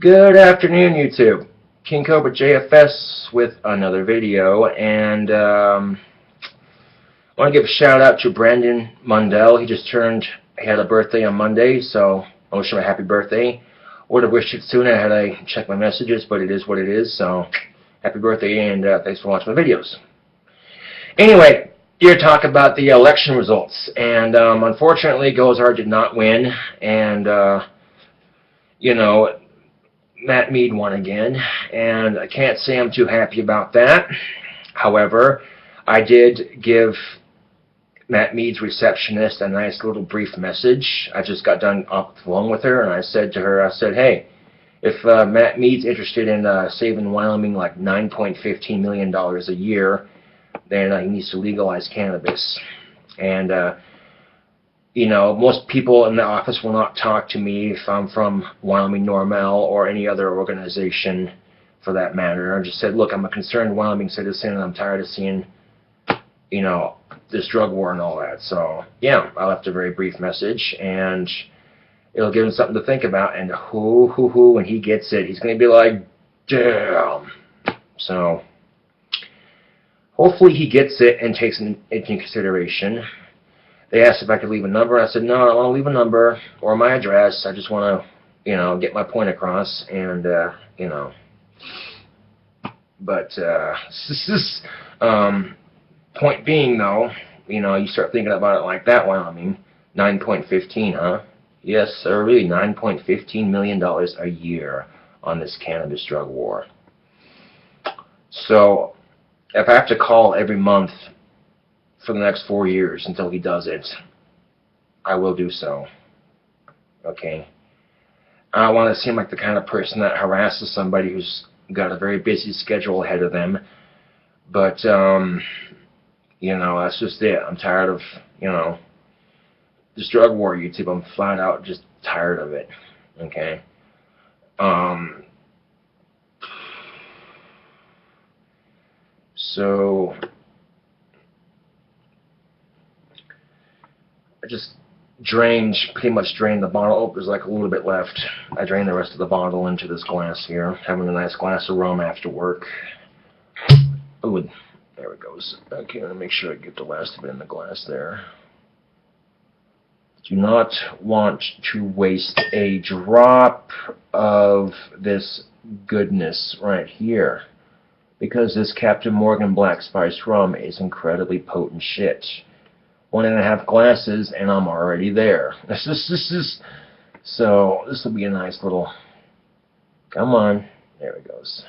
Good afternoon, YouTube. KingCobraJFS with another video, and I want to give a shout out to Brandon Mundell. He had a birthday on Monday, so I wish him a happy birthday. Would have wished it sooner had I checked my messages, but it is what it is, so happy birthday, and thanks for watching my videos. Anyway, here to talk about the election results, and unfortunately, Gozar did not win, and Matt Mead won again, and I can't say I'm too happy about that. However, I did give Matt Mead's receptionist a nice little brief message. I just got done off the phone with her, and I said to her, hey, if Matt Mead's interested in saving Wyoming like $9.15 million a year, then he needs to legalize cannabis. And most people in the office will not talk to me if I'm from Wyoming Normal or any other organization for that matter. I just said, look, I'm a concerned Wyoming citizen and I'm tired of seeing, this drug war and all that. So, yeah, I left a very brief message and it'll give him something to think about. And when he gets it, he's going to be like, damn. So, hopefully he gets it and takes it into consideration. They asked if I could leave a number. I said, no, I don't want to leave a number or my address. I just want to, get my point across. And, But, point being, though, you start thinking about it like that, Wyoming. 9.15, huh? Yes, sir, really, $9.15 million a year on this cannabis drug war. So, if I have to call every month for the next 4 years until he does it, I will do so. Okay? I don't want to seem like the kind of person that harasses somebody who's got a very busy schedule ahead of them. But, that's just it. I'm tired of, this drug war, YouTube. I'm flat out just tired of it. Okay? So I just pretty much drained the bottle. Oh, there's like a little bit left. I drained the rest of the bottle into this glass here. Having a nice glass of rum after work. Oh, there it goes. Okay, I'm going to make sure I get the last of it in the glass there. Do not want to waste a drop of this goodness right here, because this Captain Morgan Black Spice rum is incredibly potent shit. 1.5 glasses, and I'm already there. So this will be a nice little. Come on, there it goes.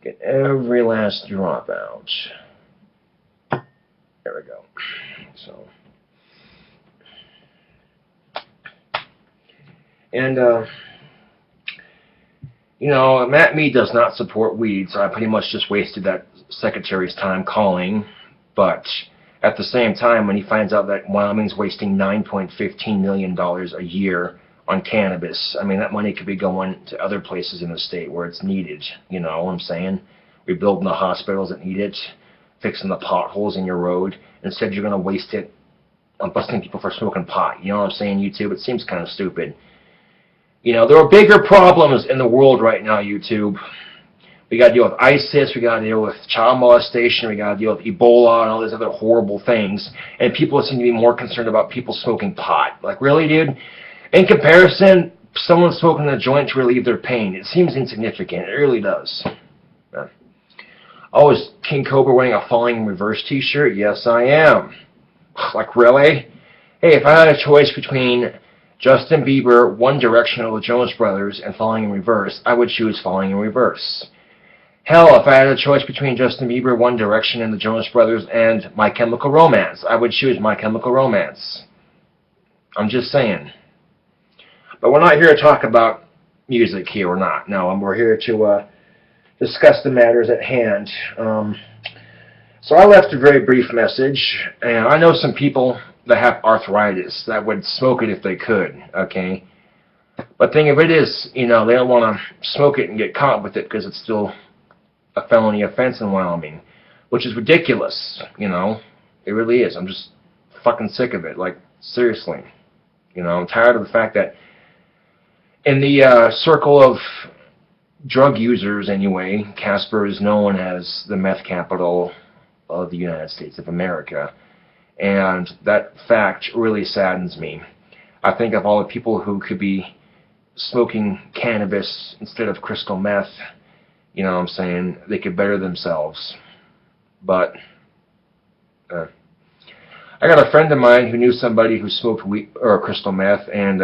Get every last drop out. There we go. So, and Matt Mead does not support weed, so I pretty much just wasted that secretary's time calling. But at the same time, when he finds out that Wyoming's wasting $9.15 million a year on cannabis, I mean, that money could be going to other places in the state where it's needed. You know what I'm saying? Rebuilding the hospitals that need it, fixing the potholes in your road. Instead, you're going to waste it on busting people for smoking pot. You know what I'm saying, YouTube? It seems kind of stupid. There are bigger problems in the world right now, YouTube. We got to deal with ISIS, we got to deal with child molestation, we got to deal with Ebola and all these other horrible things. And people seem to be more concerned about people smoking pot. Like, really, dude? In comparison, someone smoking a joint to relieve their pain, it seems insignificant. It really does. Oh, is King Cobra wearing a Falling in Reverse t-shirt? Yes, I am. Like, really? Hey, if I had a choice between Justin Bieber, One Direction, or the Jonas Brothers, and Falling in Reverse, I would choose Falling in Reverse. Hell, if I had a choice between Justin Bieber, One Direction, and the Jonas Brothers, and My Chemical Romance, I would choose My Chemical Romance. I'm just saying. But we're not here to talk about music here, we're not. No, we're here to discuss the matters at hand. So I left a very brief message, and I know some people that have arthritis that would smoke it if they could, okay? But the thing of it is, they don't want to smoke it and get caught with it because it's still a felony offense in Wyoming, which is ridiculous, It really is. I'm just fucking sick of it, like, seriously. I'm tired of the fact that In the circle of drug users, anyway, Casper is known as the meth capital of the United States of America. And that fact really saddens me. I think of all the people who could be smoking cannabis instead of crystal meth, you know what I'm saying, they could better themselves. But I got a friend of mine who knew somebody who smoked weed, or crystal meth, and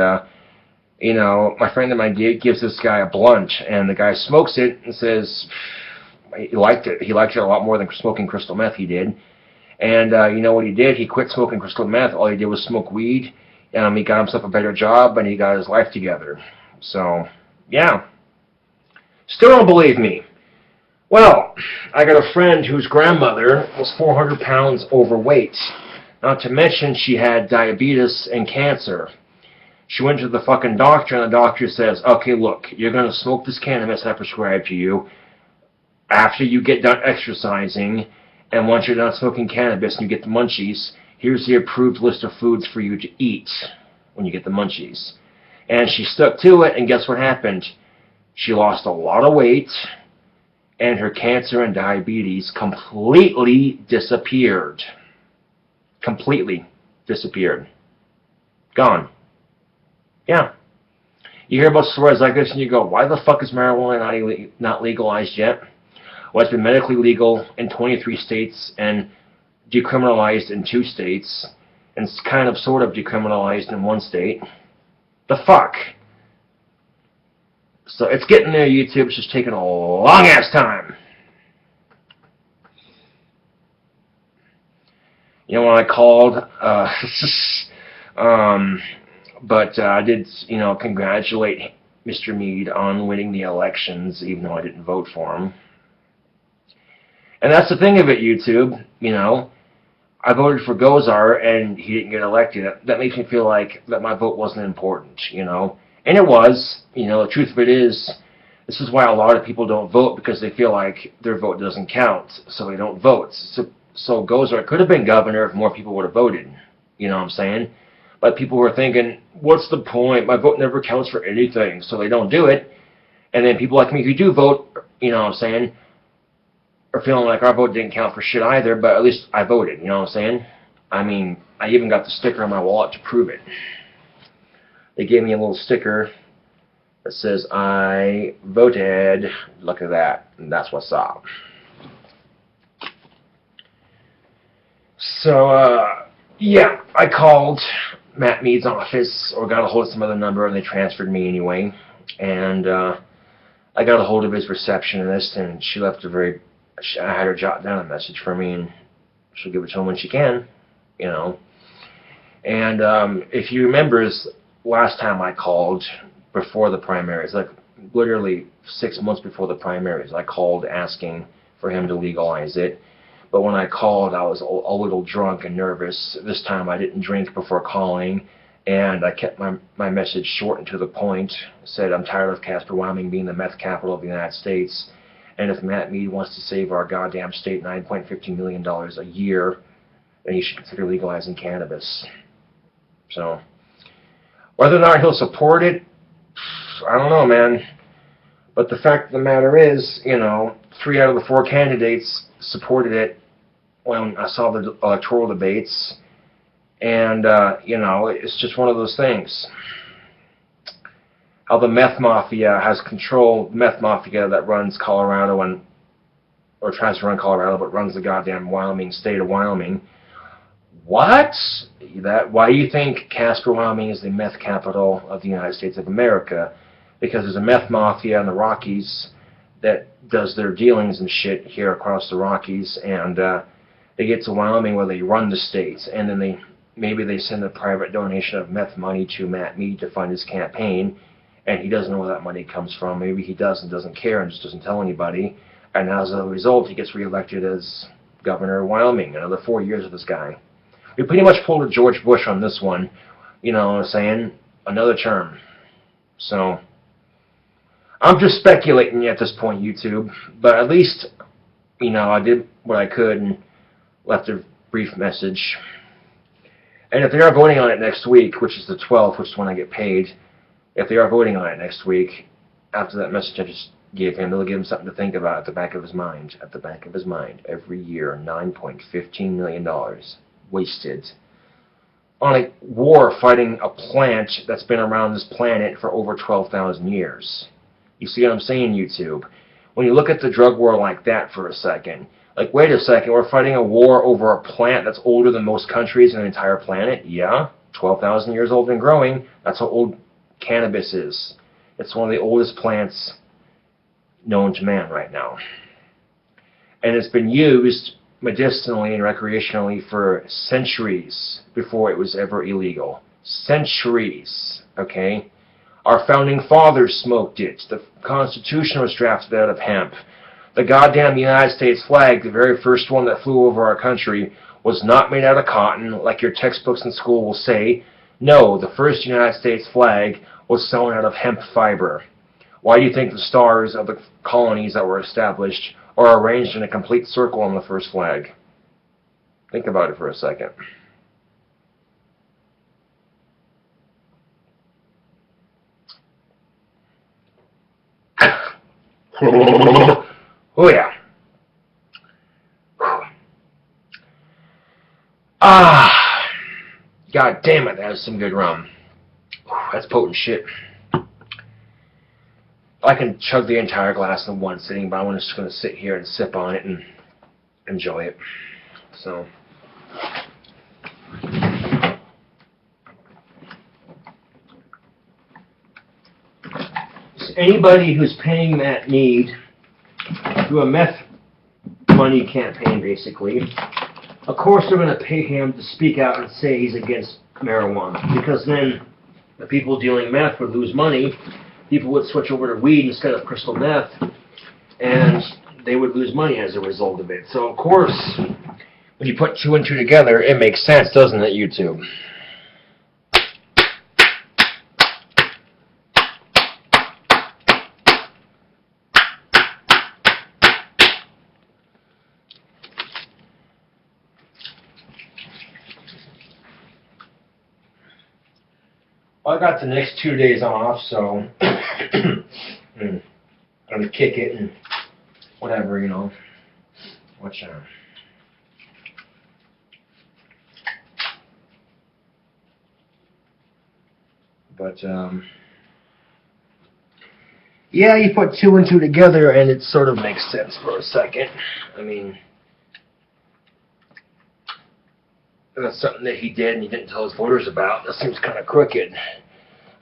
you know, my friend of mine gives this guy a blunt, and the guy smokes it and says he liked it. He liked it a lot more than smoking crystal meth he did. And you know what he did? He quit smoking crystal meth. All he did was smoke weed. He got himself a better job, and he got his life together. So, yeah. Still don't believe me. Well, I got a friend whose grandmother was 400 pounds overweight. Not to mention she had diabetes and cancer. She went to the fucking doctor, and the doctor says, okay, look, you're going to smoke this cannabis I prescribed to you after you get done exercising, and once you're done smoking cannabis and you get the munchies, here's the approved list of foods for you to eat when you get the munchies. And she stuck to it, and guess what happened? She lost a lot of weight, and her cancer and diabetes completely disappeared. Completely disappeared. Gone. Yeah. You hear about stories like this and you go, why the fuck is marijuana not legalized yet? Well, it's been medically legal in 23 states and decriminalized in 2 states, and it's kind of sort of decriminalized in 1 state. The fuck? So it's getting there, YouTube. It's just taking a long-ass time. You know, when I called, but I did, you know, congratulate Mr. Mead on winning the elections, even though I didn't vote for him. And that's the thing of it, YouTube. You know, I voted for Gozar, and he didn't get elected. That makes me feel like that my vote wasn't important, you know. And it was. You know, the truth of it is, this is why a lot of people don't vote, because they feel like their vote doesn't count, so they don't vote. So Gozar could have been governor if more people would have voted. You know what I'm saying? But people were thinking, what's the point? My vote never counts for anything, so they don't do it. And then people like me who do vote, you know what I'm saying, are feeling like our vote didn't count for shit either, but at least I voted, you know what I'm saying? I mean, I even got the sticker on my wallet to prove it. They gave me a little sticker that says, I voted. Look at that. And that's what's up. So, yeah, I called Matt Mead's office, or got a hold of some other number, and they transferred me anyway. And I got a hold of his receptionist, and she left I had her jot down a message for me, and she'll give it to him when she can, you know. And if you remember, last time I called before the primaries, like literally 6 months before the primaries, I called asking for him to legalize it. But when I called, I was a little drunk and nervous. This time I didn't drink before calling, and I kept my message short and to the point. I said, I'm tired of Casper, Wyoming being the meth capital of the United States, and if Matt Mead wants to save our goddamn state $9.15 million a year, then he should consider legalizing cannabis. So, whether or not he'll support it, I don't know, man. But the fact of the matter is, you know, 3 out of the 4 candidates supported it when I saw the electoral debates. And, you know, it's just one of those things. How the meth mafia has control, the meth mafia that runs Colorado or tries to run Colorado, but runs the goddamn state of Wyoming. What? Why do you think Casper, Wyoming is the meth capital of the United States of America? Because there's a meth mafia in the Rockies that does their dealings and shit here across the Rockies, and they get to Wyoming where they run the state, and then maybe they send a private donation of meth money to Matt Mead to fund his campaign, and he doesn't know where that money comes from. Maybe he doesn't care and just doesn't tell anybody, and as a result, he gets reelected as governor of Wyoming. Another 4 years of this guy. We pretty much pulled a George Bush on this one, you know what I'm saying? Another term. So, I'm just speculating at this point, YouTube, but at least, you know, I did what I could and left a brief message. And if they are voting on it next week, which is the 12th, which is when I get paid, if they are voting on it next week, after that message I just gave him, it'll give him something to think about at the back of his mind. At the back of his mind, every year, $9.15 million wasted on a war fighting a plant that's been around this planet for over 12,000 years. You see what I'm saying, YouTube? When you look at the drug war like that for a second, like, wait a second, we're fighting a war over a plant that's older than most countries in the entire planet? Yeah, 12,000 years old and growing. That's how old cannabis is. It's one of the oldest plants known to man right now. And it's been used medicinally and recreationally for centuries before it was ever illegal. Centuries, okay? Our founding fathers smoked it. The Constitution was drafted out of hemp. The goddamn United States flag, the very first one that flew over our country, was not made out of cotton, like your textbooks in school will say. No, the first United States flag was sewn out of hemp fiber. Why do you think the stars of the colonies that were established are arranged in a complete circle on the first flag? Think about it for a second. Oh yeah. Ah, God damn it, that was some good rum. That's potent shit. I can chug the entire glass in one sitting, but I'm just going to sit here and sip on it and enjoy it. So, anybody who's paying Matt Mead through a meth money campaign, basically, of course they're going to pay him to speak out and say he's against marijuana, because then the people dealing meth would lose money. People would switch over to weed instead of crystal meth, and they would lose money as a result of it. So, of course, when you put two and two together, it makes sense, doesn't it, YouTube? I got the next 2 days off, so I'm gonna kick it and whatever, you know. Watch out. But yeah, you put two and two together, and it sort of makes sense for a second. I mean, that's something that he did and he didn't tell his voters about. That seems kind of crooked.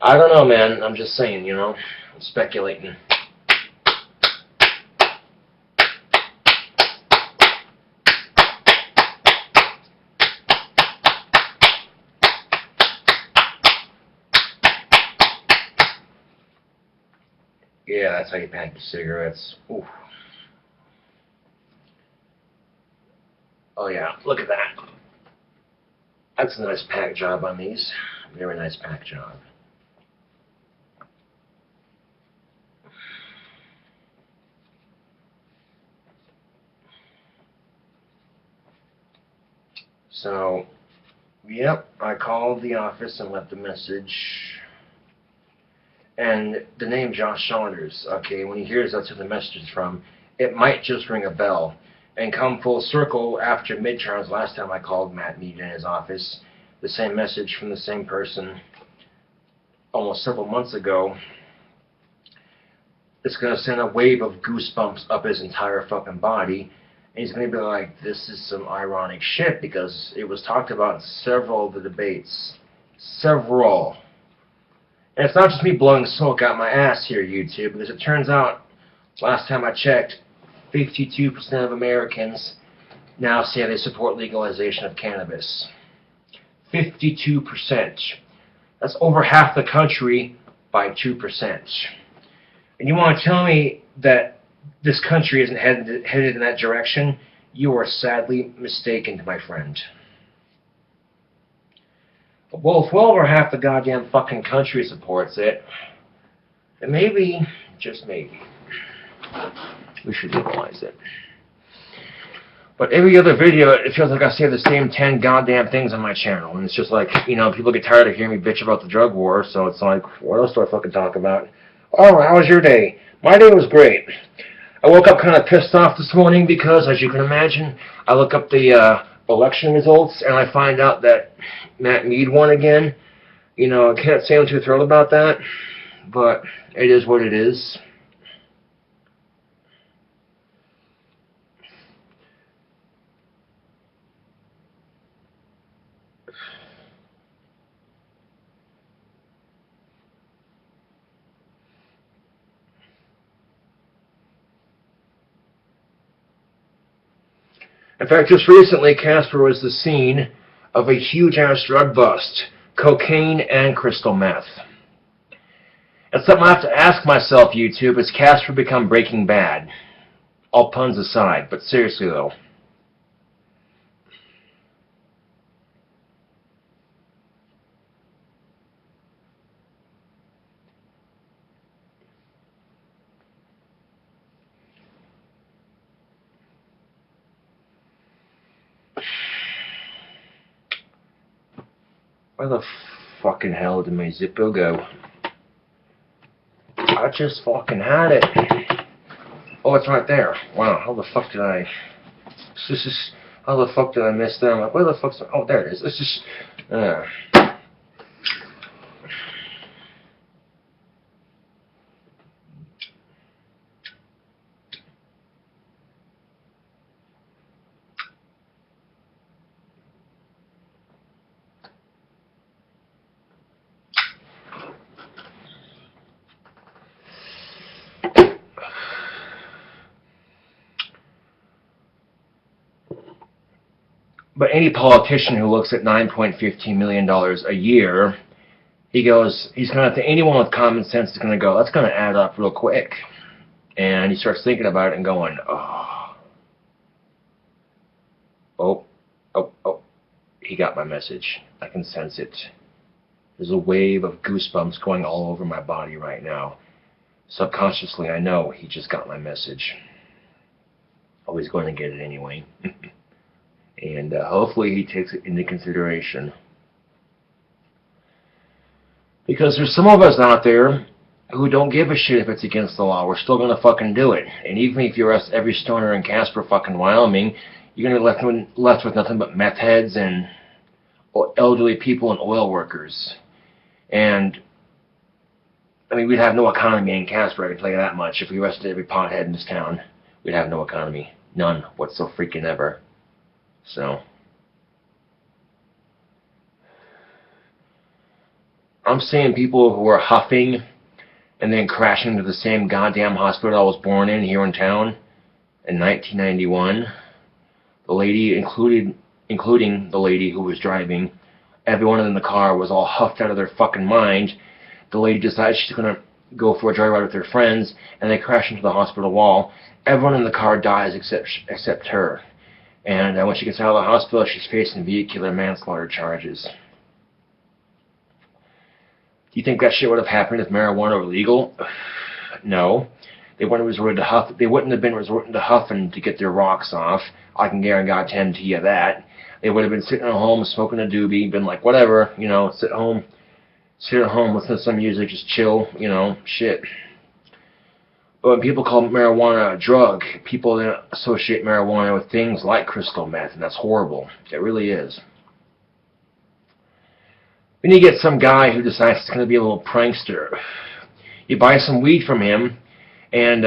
I don't know, man. I'm just saying, you know. I'm speculating. Yeah, that's how you pack your cigarettes. Ooh. Oh yeah, look at that. That's a nice pack job on these. Very nice pack job. So, yep, I called the office and left a message. And the name Josh Saunders, okay, when he hears that's who the message is from, it might just ring a bell. And come full circle, after midterms, last time I called Matt Mead in his office, the same message from the same person almost several months ago. It's going to send a wave of goosebumps up his entire fucking body. And he's going to be like, this is some ironic shit, because it was talked about in several of the debates. Several. And it's not just me blowing smoke out my ass here, YouTube, because it turns out, last time I checked, 52% of Americans now say they support legalization of cannabis. 52%. That's over half the country by 2%. And you want to tell me that this country isn't headed in that direction? You are sadly mistaken, my friend. Well, if well over half the goddamn fucking country supports it, then maybe, just maybe, we should legalize it. But every other video, it feels like I say the same 10 goddamn things on my channel. And it's just like, you know, people get tired of hearing me bitch about the drug war, so it's like, what else do I fucking talk about? Oh, how was your day? My day was great. I woke up kind of pissed off this morning because, as you can imagine, I look up the election results and I find out that Matt Mead won again. You know, I can't say I'm too thrilled about that, but it is what it is. In fact, just recently, Casper was the scene of a huge-ass drug bust, cocaine and crystal meth. It's something I have to ask myself, YouTube, has Casper become Breaking Bad? All puns aside, but seriously though. Where the fucking hell did my Zippo go? I just fucking had it. Oh, it's right there. Wow, how the fuck did I... how the fuck did I miss them? Like, where the fuck's... Oh, there it is. It's just... But any politician who looks at $9.15 million a year, he's going to think, anyone with common sense is going to go, that's going to add up real quick. And he starts thinking about it and going, oh, he got my message. I can sense it. There's a wave of goosebumps going all over my body right now. Subconsciously, I know he just got my message. Oh, he's going to get it anyway. And hopefully he takes it into consideration. Because there's some of us out there who don't give a shit if it's against the law. We're still going to fucking do it. And even if you arrest every stoner in Casper, fucking Wyoming, you're going to be left with nothing but meth heads and elderly people and oil workers. And, I mean, we'd have no economy in Casper, I can tell you that much. If we arrested every pothead in this town, we'd have no economy. None whatsoever freaking ever. So, I'm seeing people who are huffing and then crashing into the same goddamn hospital I was born in here in town in 1991. The lady, including the lady who was driving, everyone in the car was all huffed out of their fucking mind. The lady decides she's going to go for a joyride with her friends, and they crash into the hospital wall. Everyone in the car dies except her. And when she gets out of the hospital, she's facing vehicular manslaughter charges. Do you think that shit would have happened if marijuana were legal? No. They wouldn't have been resorting to huffing to get their rocks off. I can guarantee you that. They would have been sitting at home smoking a doobie, been like, whatever, you know, sit at home, listen to some music, just chill, you know, shit. But when people call marijuana a drug, people then associate marijuana with things like crystal meth, and that's horrible. It really is. Then you get some guy who decides he's going to be a little prankster. You buy some weed from him, and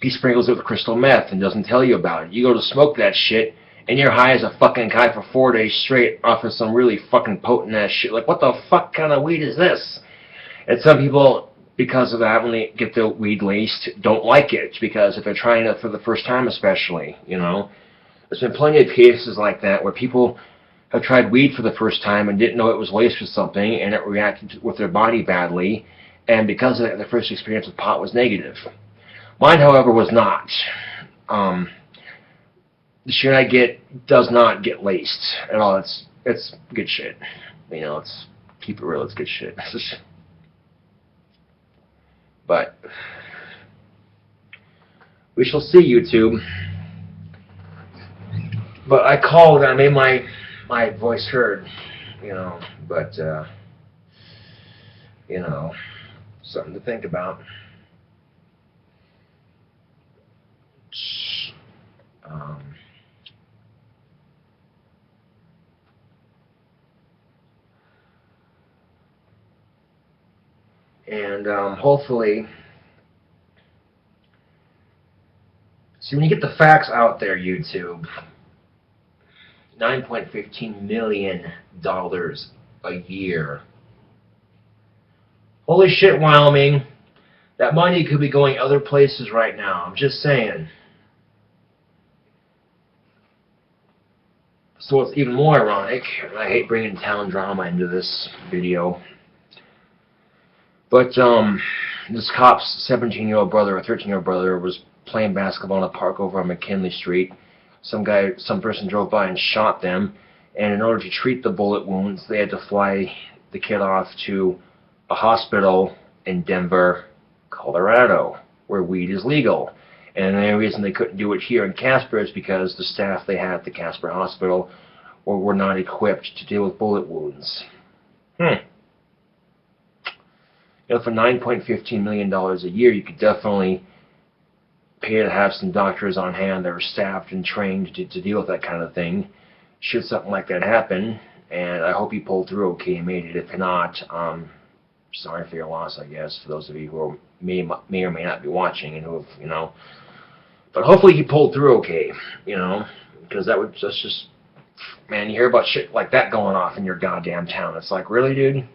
he sprinkles it with crystal meth and doesn't tell you about it. You go to smoke that shit, and you're high as a fucking kite for 4 days straight off of some really fucking potent-ass shit. Like, what the fuck kind of weed is this? And some people, because of that, when they get the weed laced, don't like it. Because if they're trying it for the first time especially, you know. There's been plenty of cases like that where people have tried weed for the first time and didn't know it was laced with something, and it reacted with their body badly. And because of that, their first experience with pot was negative. Mine, however, was not. The shit I get does not get laced at all. It's good shit. You know, let's keep it real. It's good shit. But we shall see, YouTube. But I called and I made my voice heard, you know. But you know, something to think about. And hopefully, see, when you get the facts out there, YouTube, $9.15 million a year. Holy shit, Wyoming. That money could be going other places right now. I'm just saying. So it's even more ironic. I hate bringing town drama into this video. But this cop's 17-year-old brother or 13-year-old brother was playing basketball in a park over on McKinley Street. Some person drove by and shot them. And in order to treat the bullet wounds, they had to fly the kid off to a hospital in Denver, Colorado, where weed is legal. And the only reason they couldn't do it here in Casper is because the staff they had at the Casper Hospital were not equipped to deal with bullet wounds. You know, for $9.15 million a year, you could definitely pay to have some doctors on hand that are staffed and trained to deal with that kind of thing, should something like that happen. And I hope you pulled through okay and made it. If not, sorry for your loss, I guess, for those of you who may or may not be watching and who have, you know. But hopefully he pulled through okay, you know, because that's just, man, you hear about shit like that going off in your goddamn town. It's like, really, dude?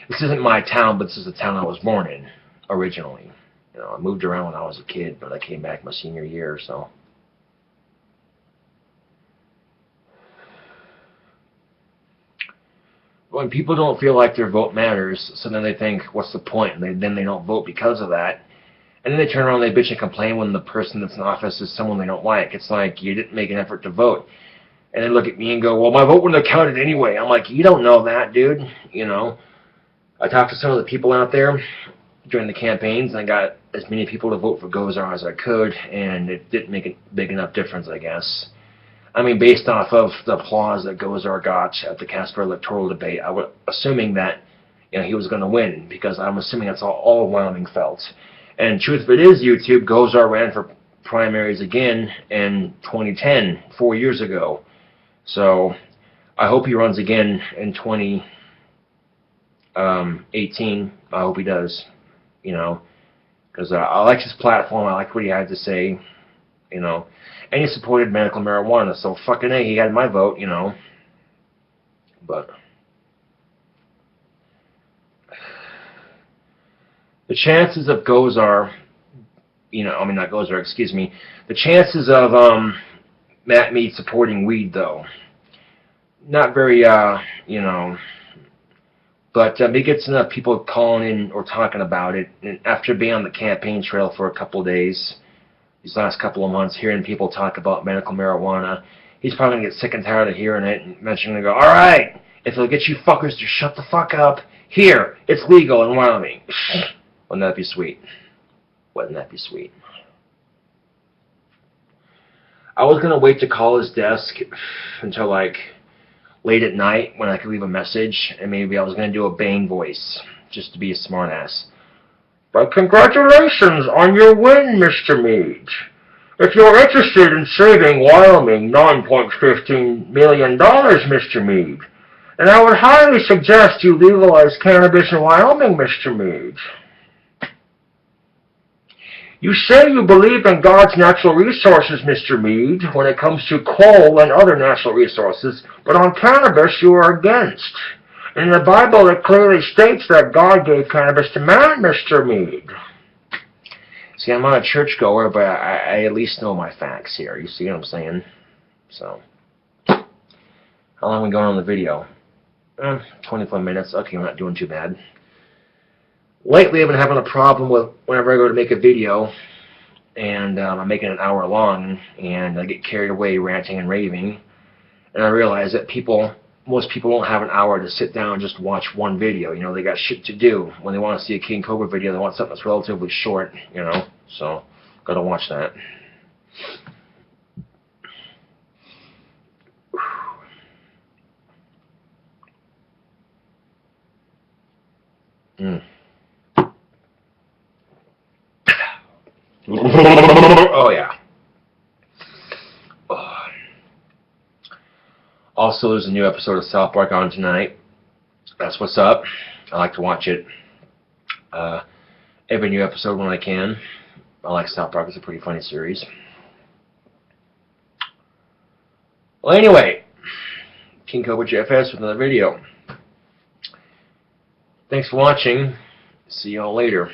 This isn't my town, but this is the town I was born in originally. You know, I moved around when I was a kid, but I came back my senior year, so. When people don't feel like their vote matters, so then they think, what's the point? And then they don't vote because of that. And then they turn around and they bitch and complain when the person that's in office is someone they don't like. It's like, you didn't make an effort to vote. And they look at me and go, well, my vote wouldn't have counted anyway. I'm like, you don't know that, dude. You know, I talked to some of the people out there during the campaigns, and I got as many people to vote for Gozar as I could, and it didn't make a big enough difference, I guess. I mean, based off of the applause that Gozar got at the Casper electoral debate, I was assuming that, you know, he was going to win, because I'm assuming that's all Wyoming felt. And truth of it is, YouTube, Gozar ran for primaries again in 2010, 4 years ago. So I hope he runs again in 2018. I hope he does, you know, because I like his platform. I like what he had to say, you know. And he supported medical marijuana, so fucking A, he had my vote, you know. But the chances of Gozar, you know, I mean, not Gozar, excuse me, the chances of Matt Mead supporting weed, though, not very, you know, but he gets enough people calling in or talking about it, and after being on the campaign trail for a couple of days, these last couple of months, hearing people talk about medical marijuana, he's probably going to get sick and tired of hearing it and eventually going to go, all right, if it'll get you fuckers to shut the fuck up, here, it's legal in Wyoming. Wouldn't that be sweet? Wouldn't that be sweet? I was going to wait to call his desk until, like, late at night when I could leave a message, and maybe I was going to do a Bane voice, just to be a smartass. But congratulations on your win, Mr. Mead. If you're interested in saving Wyoming $9.15 million, Mr. Mead, then I would highly suggest you legalize cannabis in Wyoming, Mr. Mead. You say you believe in God's natural resources, Mr. Mead, when it comes to coal and other natural resources, but on cannabis you are against. In the Bible it clearly states that God gave cannabis to man, Mr. Mead. See, I'm not a churchgoer, but I at least know my facts here. You see what I'm saying? So, how long are we going on the video? 24 minutes. Okay, we're not doing too bad. Lately, I've been having a problem with whenever I go to make a video, and I'm making it an hour long, and I get carried away ranting and raving, and I realize that most people don't have an hour to sit down and just watch one video. You know, they got shit to do. When they want to see a King Cobra video, they want something that's relatively short, you know, so gotta watch that. Mm. Oh, yeah. Also, there's a new episode of South Park on tonight. That's what's up. I like to watch it. Every new episode when I can. I like South Park. It's a pretty funny series. Well, anyway, KingCobraJFS with another video. Thanks for watching. See y'all later.